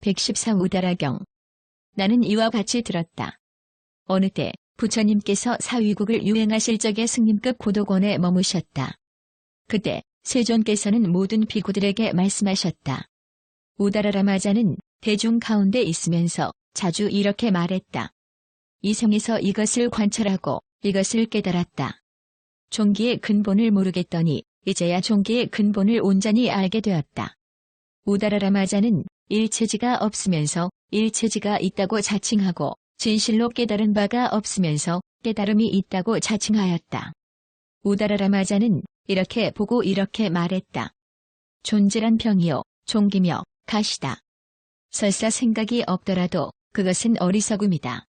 114 우다라경. 나는 이와 같이 들었다. 어느 때 부처님께서 사위국을 유행하실 적에 승림급 고도곤에 머무셨다. 그때 세존께서는 모든 비구들에게 말씀하셨다. 우다라라마자는 대중 가운데 있으면서 자주 이렇게 말했다. 이성에서 이것을 관찰하고 이것을 깨달았다. 종기의 근본을 모르겠더니 이제야 종기의 근본을 온전히 알게 되었다. 우다라라마자는 일체지가 없으면서 일체지가 있다고 자칭하고 진실로 깨달은 바가 없으면서 깨달음이 있다고 자칭하였다. 우다라라마자는 이렇게 보고 이렇게 말했다. 존재란 병이요 종기며 가시다. 설사 생각이 없더라도 그것은 어리석음이다.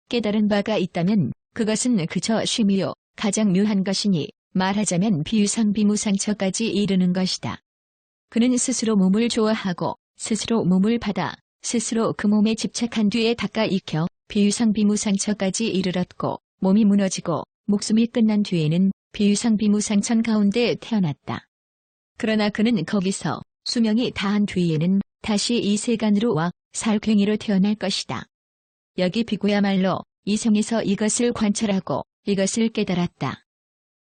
깨달은 바가 있다면 그것은 그저 쉼이요 가장 묘한 것이니 말하자면 비유상비무상처까지 이르는 것이다. 그는 스스로 몸을 좋아하고 스스로 몸을 받아 스스로 그 몸에 집착한 뒤에 닦아 익혀 비유상비무상처까지 이르렀고 몸이 무너지고 목숨이 끝난 뒤에는 비유상비무상천 가운데 태어났다. 그러나 그는 거기서 수명이 다한 뒤에는 다시 이 세간으로 와 살쾡이로 태어날 것이다. 여기 비구야말로 이성에서 이것을 관찰하고 이것을 깨달았다.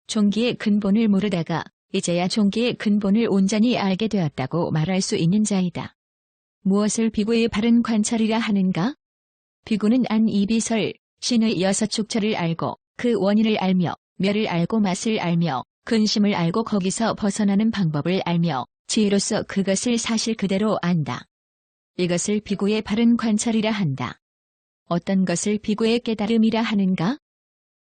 종기의 근본을 모르다가 이제야 종기의 근본을 온전히 알게 되었다고 말할 수 있는 자이다. 무엇을 비구의 바른 관찰이라 하는가? 비구는 안이비설, 신의 6축처를 알고 그 원인을 알며 멸을 알고 맛을 알며 근심을 알고 거기서 벗어나는 방법을 알며 지혜로서 그것을 사실 그대로 안다. 이것을 비구의 바른 관찰이라 한다. 어떤 것을 비구의 깨달음이라 하는가?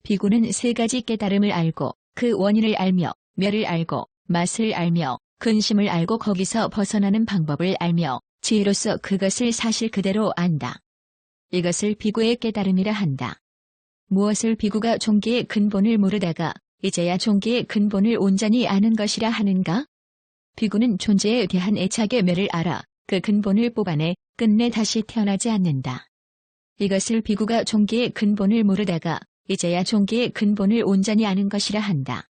비구는 세 가지 깨달음을 알고 그 원인을 알며 멸을 알고 맛을 알며 근심을 알고 거기서 벗어나는 방법을 알며 지혜로서 그것을 사실 그대로 안다. 이것을 비구의 깨달음이라 한다. 무엇을 비구가 종기의 근본을 모르다가 이제야 종기의 근본을 온전히 아는 것이라 하는가? 비구는 존재에 대한 애착의 멸을 알아 그 근본을 뽑아내 끝내 다시 태어나지 않는다. 이것을 비구가 종기의 근본을 모르다가 이제야 종기의 근본을 온전히 아는 것이라 한다.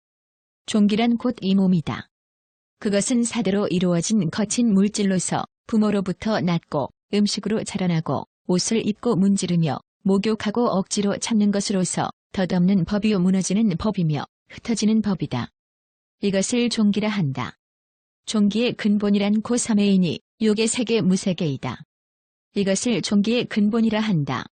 종기란 곧 이 몸이다. 그것은 사대로 이루어진 거친 물질로서 부모로부터 낳고 음식으로 자라나고 옷을 입고 문지르며 목욕하고 억지로 참는 것으로서 덧없는 법이요 무너지는 법이며 흩어지는 법이다. 이것을 종기라 한다. 종기의 근본이란 고 삼회이니 육의 세계 무세계이다. 이것을 종기의 근본이라 한다.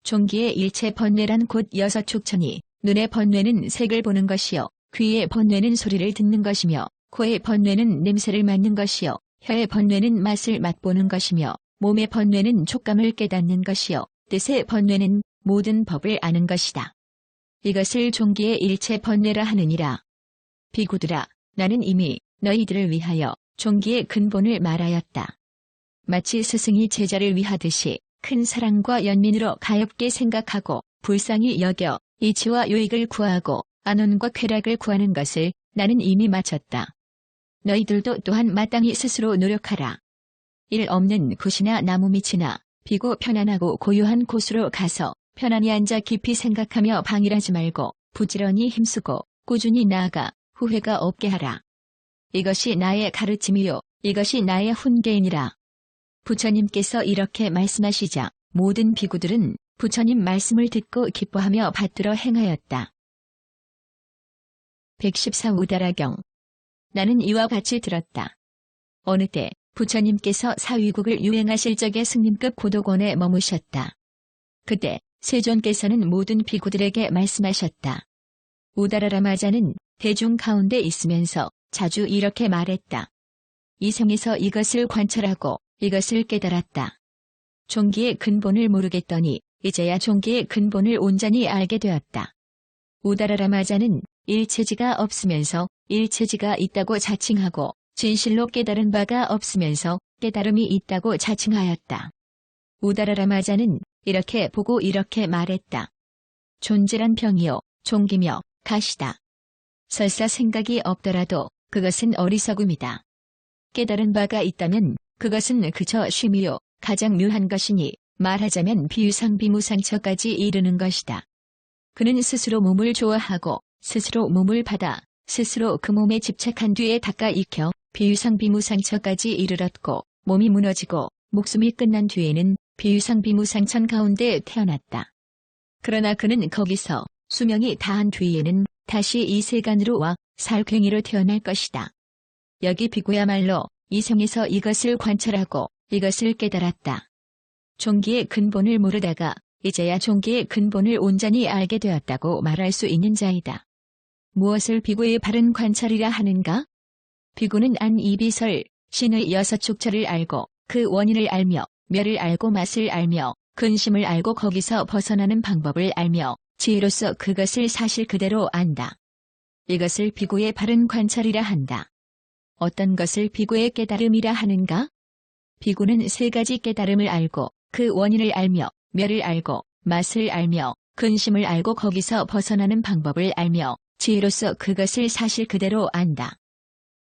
종기의 일체 번뇌란 곧 6축처니 눈의 번뇌는 색을 보는 것이요 귀의 번뇌는 소리를 듣는 것이며 코의 번뇌는 냄새를 맡는 것이요 혀의 번뇌는 맛을 맛보는 것이며 몸의 번뇌는 촉감을 깨닫는 것이요 뜻의 번뇌는 모든 법을 아는 것이다. 이것을 종기의 일체 번뇌라 하느니라. 비구들아, 나는 이미 너희들을 위하여 종기의 근본을 말하였다. 마치 스승이 제자를 위하듯이 큰 사랑과 연민으로 가엾게 생각하고 불쌍히 여겨 이치와 유익을 구하고 안온과 쾌락을 구하는 것을 나는 이미 마쳤다. 너희들도 또한 마땅히 스스로 노력하라. 일 없는 곳이나 나무 밑이나 비고 편안하고 고요한 곳으로 가서 편안히 앉아 깊이 생각하며 방일하지 말고 부지런히 힘쓰고 꾸준히 나아가 후회가 없게 하라. 이것이 나의 가르침이요 이것이 나의 훈계이니라. 부처님께서 이렇게 말씀하시자 모든 비구들은 부처님 말씀을 듣고 기뻐하며 받들어 행하였다. 114 우다라경. 나는 이와 같이 들었다. 어느 때 부처님께서 사위국을 유행하실 적에 승림급 고도곤에 머무셨다. 그때 세존께서는 모든 비구들에게 말씀하셨다. 우다라라마자는 대중 가운데 있으면서 자주 이렇게 말했다. 이성에서 이것을 관찰하고 이것을 깨달았다. 종기의 근본을 모르겠더니 이제야 종기의 근본을 온전히 알게 되었다. 우다라라마자는 일체지가 없으면서 일체지가 있다고 자칭하고 진실로 깨달은 바가 없으면서 깨달음이 있다고 자칭하였다. 우다라라마자는 이렇게 보고 이렇게 말했다. 존재란 병이요 종기며 가시다. 설사 생각이 없더라도 그것은 어리석음이다. 깨달은 바가 있다면 그것은 그저 쉼이요 가장 묘한 것이니 말하자면 비유상비무상처까지 이르는 것이다. 그는 스스로 몸을 좋아하고 스스로 몸을 받아 스스로 그 몸에 집착한 뒤에 닦아 익혀 비유상비무상처까지 이르렀고 몸이 무너지고 목숨이 끝난 뒤에는 비유상비무상천 가운데 태어났다. 그러나 그는 거기서 수명이 다한 뒤에는 다시 이 세간으로 와 살쾡이로 태어날 것이다. 여기 비구야말로 이성에서 이것을 관찰하고 이것을 깨달았다. 종기의 근본을 모르다가 이제야 종기의 근본을 온전히 알게 되었다고 말할 수 있는 자이다. 무엇을 비구의 바른 관찰이라 하는가? 비구는 안이비설, 신의 여섯 촉처를 알고 그 원인을 알며 멸을 알고 맛을 알며 근심을 알고 거기서 벗어나는 방법을 알며 지혜로서 그것을 사실 그대로 안다. 이것을 비구의 바른 관찰이라 한다. 어떤 것을 비구의 깨달음이라 하는가? 비구는 세 가지 깨달음을 알고 그 원인을 알며 멸을 알고 맛을 알며 근심을 알고 거기서 벗어나는 방법을 알며 지혜로서 그것을 사실 그대로 안다.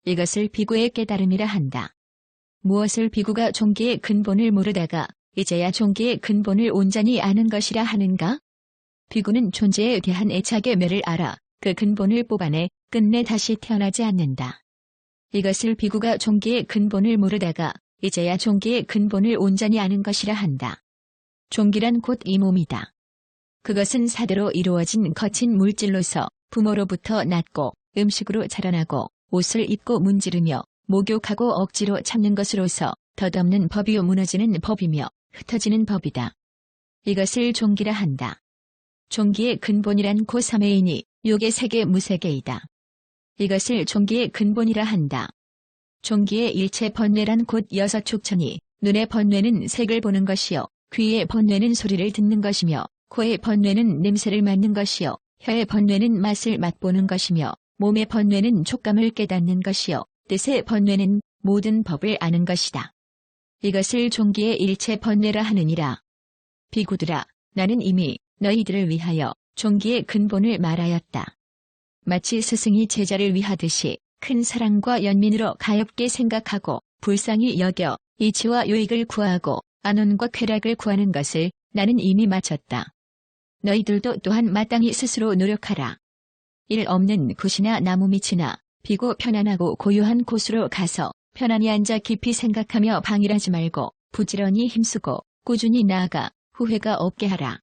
이것을 비구의 깨달음이라 한다. 무엇을 비구가 종기의 근본을 모르다가 이제야 종기의 근본을 온전히 아는 것이라 하는가? 비구는 존재에 대한 애착의 멸을 알아 그 근본을 뽑아내 끝내 다시 태어나지 않는다. 이것을 비구가 종기의 근본을 모르다가 이제야 종기의 근본을 온전히 아는 것이라 한다. 종기란 곧 이 몸이다. 그것은 사대로 이루어진 거친 물질로서 부모로부터 낳고 음식으로 자라나고 옷을 입고 문지르며 목욕하고 억지로 참는 것으로서 덧없는 법이요 무너지는 법이며 흩어지는 법이다. 이것을 종기라 한다. 종기의 근본이란 고 삼회이니 욕의 세계 무세계이다. 이것을 종기의 근본이라 한다. 종기의 일체 번뇌란 곧 여섯 촉천이 눈의 번뇌는 색을 보는 것이요 귀의 번뇌는 소리를 듣는 것이며 코의 번뇌는 냄새를 맡는 것이요 혀의 번뇌는 맛을 맛보는 것이며 몸의 번뇌는 촉감을 깨닫는 것이요 뜻의 번뇌는 모든 법을 아는 것이다. 이것을 종기의 일체 번뇌라 하느니라. 비구들아, 나는 이미 너희들을 위하여 종기의 근본을 말하였다. 마치 스승이 제자를 위하듯이 큰 사랑과 연민으로 가엾게 생각하고 불쌍히 여겨 이치와 유익을 구하고 안온과 쾌락을 구하는 것을 나는 이미 마쳤다. 너희들도 또한 마땅히 스스로 노력하라. 일 없는 굿이나 나무 밑이나 비고 편안하고 고요한 곳으로 가서 편안히 앉아 깊이 생각하며 방일하지 말고 부지런히 힘쓰고 꾸준히 나아가 후회가 없게 하라.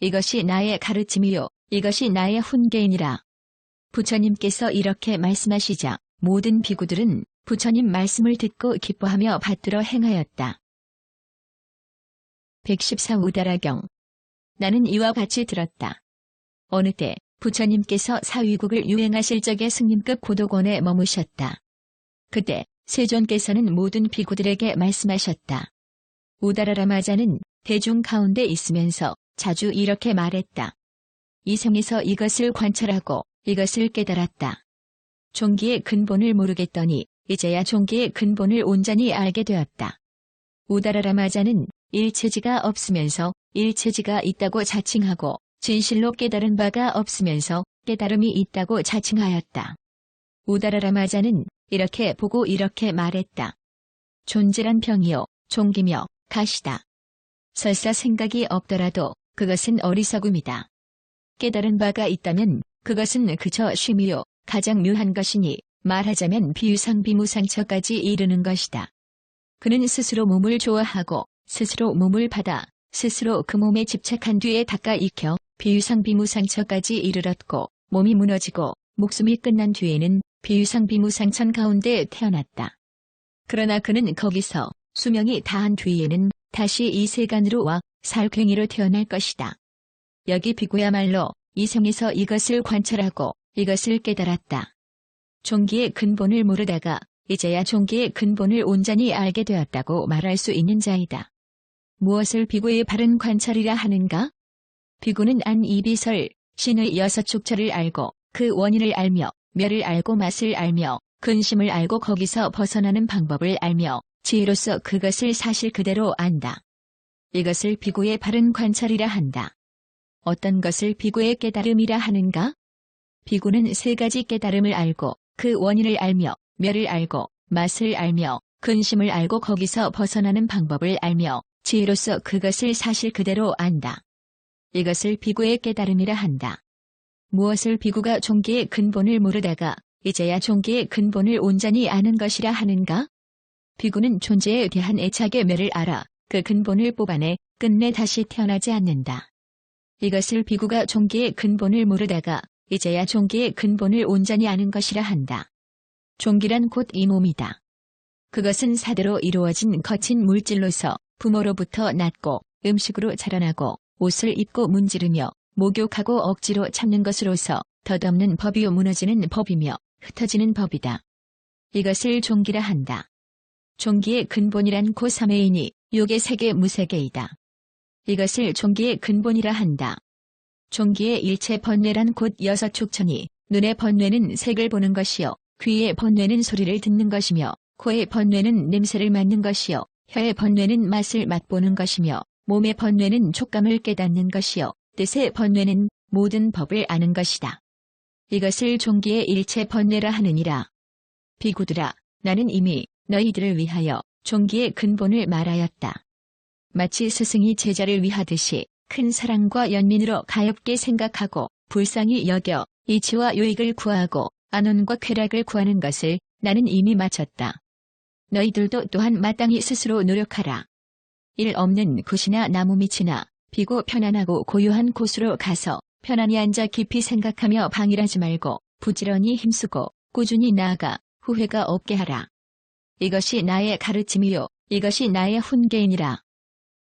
이것이 나의 가르침이요 이것이 나의 훈계이니라. 부처님께서 이렇게 말씀하시자 모든 비구들은 부처님 말씀을 듣고 기뻐하며 받들어 행하였다. 114 우다라경. 나는 이와 같이 들었다. 어느 때 부처님께서 사위국을 유행하실 적에 승림급 고도곤에 머무셨다. 그때 세존께서는 모든 비구들에게 말씀하셨다. 우다라라마자는 대중 가운데 있으면서 자주 이렇게 말했다. 이성에서 이것을 관찰하고 이것을 깨달았다. 종기의 근본을 모르겠더니 이제야 종기의 근본을 온전히 알게 되었다. 우다라라마자는 일체지가 없으면서 일체지가 있다고 자칭하고 진실로 깨달은 바가 없으면서 깨달음이 있다고 자칭하였다. 우다라라마자는 이렇게 보고 이렇게 말했다. 존재란 병이요 종기며 가시다. 설사 생각이 없더라도 그것은 어리석음이다. 깨달은 바가 있다면 그것은 그저 쉼이요 가장 묘한 것이니 말하자면 비유상비무상처까지 이르는 것이다. 그는 스스로 몸을 좋아하고 스스로 몸을 받아 스스로 그 몸에 집착한 뒤에 닦아 익혀 비유상비무상처까지 이르렀고 몸이 무너지고 목숨이 끝난 뒤에는 비유상비무상천 가운데 태어났다. 그러나 그는 거기서 수명이 다한 뒤에는 다시 이 세간으로 와 살쾡이로 태어날 것이다. 여기 비구야말로 이성에서 이것을 관찰하고 이것을 깨달았다. 종기의 근본을 모르다가 이제야 종기의 근본을 온전히 알게 되었다고 말할 수 있는 자이다. 무엇을 비구의 바른 관찰이라 하는가? 비구는 안이비설, 신의 여섯 촉처를 알고 그 원인을 알며 멸을 알고 맛을 알며 근심을 알고 거기서 벗어나는 방법을 알며 지혜로서 그것을 사실 그대로 안다. 이것을 비구의 바른 관찰이라 한다. 어떤 것을 비구의 깨달음이라 하는가? 비구는 세 가지 깨달음을 알고 그 원인을 알며 멸을 알고 맛을 알며 근심을 알고 거기서 벗어나는 방법을 알며 지혜로서 그것을 사실 그대로 안다. 이것을 비구의 깨달음이라 한다. 무엇을 비구가 종기의 근본을 모르다가 이제야 종기의 근본을 온전히 아는 것이라 하는가? 비구는 존재에 대한 애착의 멸을 알아 그 근본을 뽑아내 끝내 다시 태어나지 않는다. 이것을 비구가 종기의 근본을 모르다가 이제야 종기의 근본을 온전히 아는 것이라 한다. 종기란 곧 이 몸이다. 그것은 사대로 이루어진 거친 물질로서 부모로부터 낳고 음식으로 자라나고 옷을 입고 문지르며 목욕하고 억지로 참는 것으로서 덧없는 법이요 무너지는 법이며 흩어지는 법이다. 이것을 종기라 한다. 종기의 근본이란 고 삼회이니 욕의 세계 무세계이다. 이것을 종기의 근본이라 한다. 종기의 일체 번뇌란 곧 여섯 축천이 눈의 번뇌는 색을 보는 것이요 귀의 번뇌는 소리를 듣는 것이며 코의 번뇌는 냄새를 맡는 것이요 혀의 번뇌는 맛을 맛보는 것이며 몸의 번뇌는 촉감을 깨닫는 것이요 뜻의 번뇌는 모든 법을 아는 것이다. 이것을 종기의 일체 번뇌라 하느니라. 비구들아, 나는 이미 너희들을 위하여 종기의 근본을 말하였다. 마치 스승이 제자를 위하듯이 큰 사랑과 연민으로 가엾게 생각하고 불쌍히 여겨 이치와 유익을 구하고 안온과 쾌락을 구하는 것을 나는 이미 마쳤다. 너희들도 또한 마땅히 스스로 노력하라. 일 없는 굿이나 나무 밑이나 비고 편안하고 고요한 곳으로 가서 편안히 앉아 깊이 생각하며 방일하지 말고 부지런히 힘쓰고 꾸준히 나아가 후회가 없게 하라. 이것이 나의 가르침이요 이것이 나의 훈계이니라.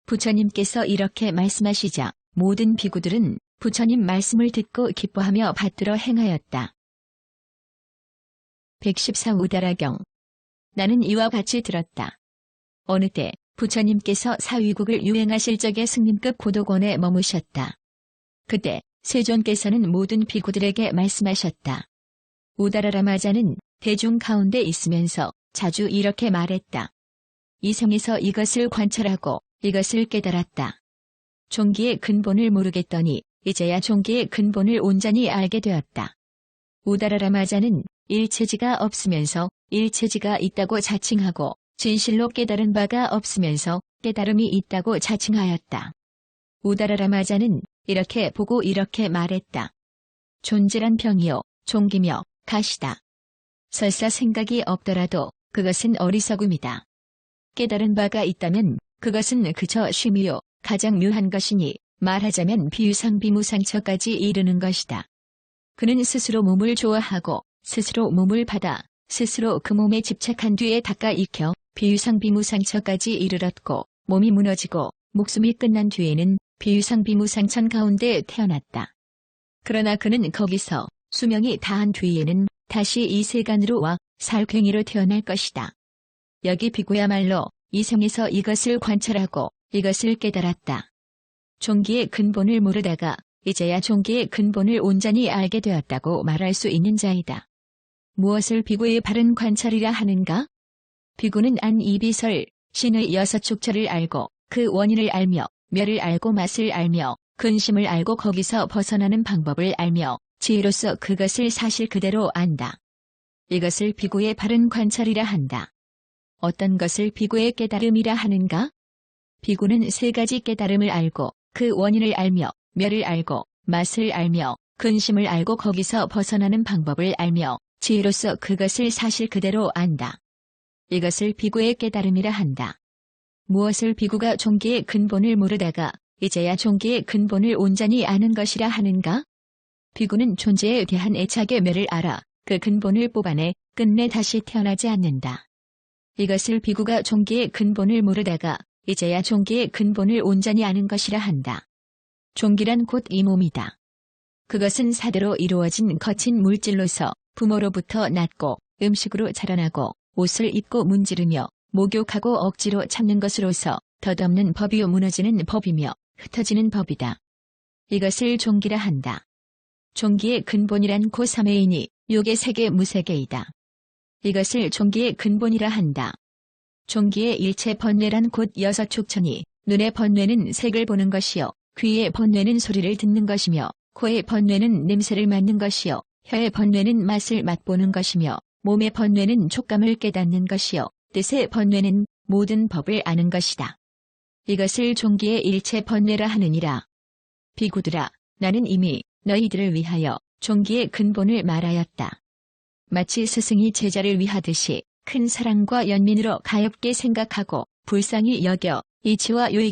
부처님께서 이렇게 말씀하시자 모든 비구들은 부처님 말씀을 듣고 기뻐하며 받들어 행하였다. 114 우다라경. 나는 이와 같이 들었다. 어느 때 부처님께서 사위국을 유행하실 적에 승림급 고도곤에 머무셨다. 그때 세존께서는 모든 비구들에게 말씀하셨다. 우다라라마자는 대중 가운데 있으면서 자주 이렇게 말했다. 이 성에서 이것을 관찰하고 이것을 깨달았다. 종기의 근본을 모르겠더니 이제야 종기의 근본을 온전히 알게 되었다. 우다라라마자는 일체지가 없으면서 일체지가 있다고 자칭하고 진실로 깨달은 바가 없으면서 깨달음이 있다고 자칭하였다. 우다라라마자는 이렇게 보고 이렇게 말했다. 존재란 병이요 종기며 가시다. 설사 생각이 없더라도 그것은 어리석음이다. 깨달은 바가 있다면 그것은 그저 쉼이요 가장 묘한 것이니 말하자면 비유상비무상처까지 이르는 것이다. 그는 스스로 몸을 좋아하고 스스로 몸을 받아 스스로 그 몸에 집착한 뒤에 닦아 익혀 비유상비무상처까지 이르렀고 몸이 무너지고 목숨이 끝난 뒤에는 비유상비무상천 가운데 태어났다. 그러나 그는 거기서 수명이 다한 뒤에는 다시 이 세간으로 와 살쾡이로 태어날 것이다. 여기 비구야말로 이 성에서 이것을 관찰하고 이것을 깨달았다. 종기의 근본을 모르다가 이제야 종기의 근본을 온전히 알게 되었다고 말할 수 있는 자이다. 무엇을 비구의 바른 관찰이라 하는가? 비구는 안이비설, 신의 여섯 축처를 알고 그 원인을 알며 멸을 알고 맛을 알며 근심을 알고 거기서 벗어나는 방법을 알며 지혜로서 그것을 사실 그대로 안다. 이것을 비구의 바른 관찰이라 한다. 어떤 것을 비구의 깨달음이라 하는가? 비구는 세 가지 깨달음을 알고 그 원인을 알며 멸을 알고 맛을 알며 근심을 알고 거기서 벗어나는 방법을 알며 지혜로서 그것을 사실 그대로 안다. 이것을 비구의 깨달음이라 한다. 무엇을 비구가 종기의 근본을 모르다가 이제야 종기의 근본을 온전히 아는 것이라 하는가? 비구는 존재에 대한 애착의 멸을 알아 그 근본을 뽑아내 끝내 다시 태어나지 않는다. 이것을 비구가 종기의 근본을 모르다가 이제야 종기의 근본을 온전히 아는 것이라 한다. 종기란 곧 이 몸이다. 그것은 사대로 이루어진 거친 물질로서 부모로부터 낳고 음식으로 자라나고 옷을 입고 문지르며 목욕하고 억지로 참는 것으로서 덧없는 법이요 무너지는 법이며 흩어지는 법이다. 이것을 종기라 한다. 종기의 근본이란 고 삼회이니 욕의 세계 무세계이다. 이것을 종기의 근본이라 한다. 종기의 일체 번뇌란 곧 여섯 축천이 눈의 번뇌는 색을 보는 것이요 귀의 번뇌는 소리를 듣는 것이며 코의 번뇌는 냄새를 맡는 것이요 혀의 번뇌는 맛을 맛보는 것이며 몸의 번뇌는 촉감을 깨닫는 것이요 뜻의 번뇌는 모든 법을 아는 것이다. 이것을 종기의 일체 번뇌라 하느니라. 비구들아, 나는 이미 너희들을 위하여 종기의 근본을 말하였다. 마치 스승이 제자를 위하듯이 큰 사랑과 연민으로 가엾게 생각하고 불쌍히 여겨 이치와 요의